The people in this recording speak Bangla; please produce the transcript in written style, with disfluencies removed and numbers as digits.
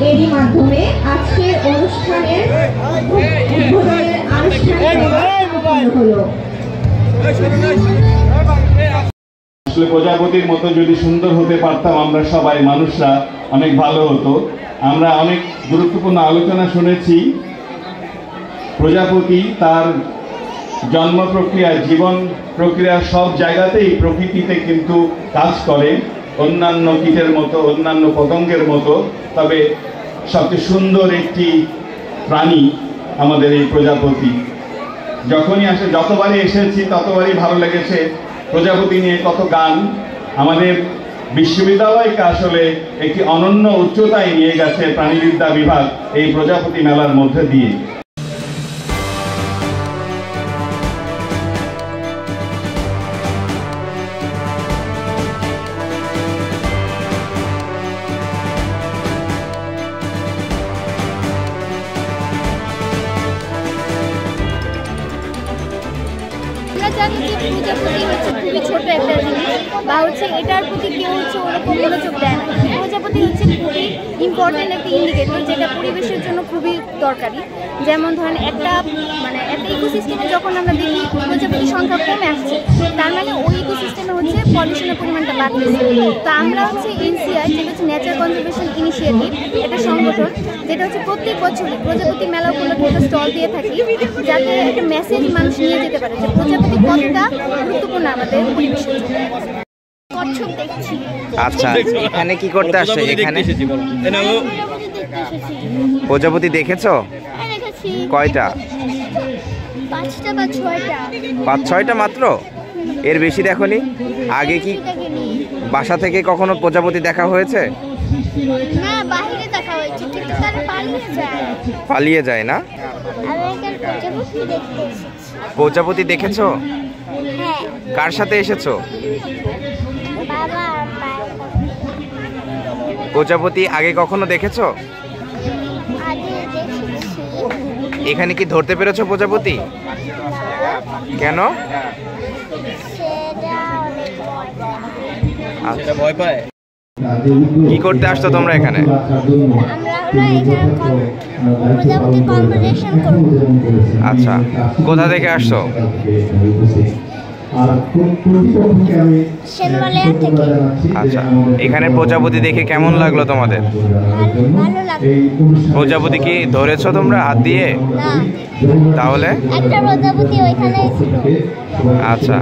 এরই মাধ্যমে আজকের অনুষ্ঠানের উদ্বোধনের আনুষ্ঠানিক হলো। আসলে প্রজাপতির মতো যদি সুন্দর হতে পারতাম আমরা সবাই মানুষরা, অনেক ভালো হতো। আমরা অনেক গুরুত্বপূর্ণ আলোচনা শুনেছি। প্রজাপতি তার জন্ম প্রক্রিয়া, জীবন প্রক্রিয়া সব জায়গাতেই প্রকৃতিতে কিন্তু কাজ করে, অন্যান্য কীটের মতো, অন্যান্য পতঙ্গের মতো। তবে সবচেয়ে সুন্দর একটি প্রাণী আমাদের এই প্রজাপতি। যখনই আসে, যতবারই এসেছি ততবারই ভালো লেগেছে। প্রজাপতি নিয়ে কত গান আমাদের বিশ্ববিদ্যালয়কে আসলে একটি অনন্য উচ্চতায় নিয়ে গেছে প্রাণীবিদ্যা বিভাগ এই প্রজাপতি মেলার মধ্যে দিয়ে। জানি যে প্রজাপতি হচ্ছে খুবই ছোট একটা জিনিস, বা হচ্ছে এটার প্রতি কেউ হচ্ছে ওরকম মনোযোগ দেয় না। প্রজাপতি হচ্ছে খুবই ইম্পর্টেন্ট একটা ইন্ডিকেটর, যেটা পরিবেশের জন্য খুবই দরকারি। যেমন ধরেন একটা ইকোসিস্টেমে যখন আমরা দেখি প্রজাপতির সংখ্যা কমে আসছে, তার মানে ওই ইকোসিস্টেমে হচ্ছে পলিউশনের পরিমাণটা বাড়তেছে। তো আমরা হচ্ছে এনসিআই, যেটা হচ্ছে নেচার কনজারভেশন ইনিশিয়েটিভ, একটা সংগঠন যেটা হচ্ছে প্রত্যেক বছরই প্রজাপতি মেলা উপলক্ষে একটা স্টল দিয়ে থাকি, যাতে একটা মেসেজ মানুষ নিয়ে যেতে পারে যে প্রজাপতি কতটা গুরুত্বপূর্ণ আমাদের পরিবেশের জন্য। আচ্ছা, এখানে কি করতে আসছো? এখানে প্রজাপতি দেখেছো? কয়টা? 5টা বা 6টা। 5-6টা মাত্র? এর বেশি দেখোনি? আগে কি বাসা থেকে কখনো প্রজাপতি দেখা হয়েছে? না, বাইরে দেখা হয়েছে, কিন্তু তারা পালিয়ে যায় না? প্রজাপতি দেখেছো? হ্যাঁ। কার সাথে এসেছো? বাবা। প্রজাপতি আগে কখনো দেখেছো? এখানে কি ধরতে পেরেছো প্রজাপতি? কেন? আচ্ছা, ভয় পায়। কি করতে আসছো তোমরা এখানে? আচ্ছা, কোথা থেকে আসছো? আচ্ছা, এখানে প্রজাপতি দেখে কেমন লাগলো তোমাদের? প্রজাপতি কি ধরেছো তোমরা হাত দিয়ে? তাহলে একটা প্রজাপতি ওইখানে ছিল। আচ্ছা।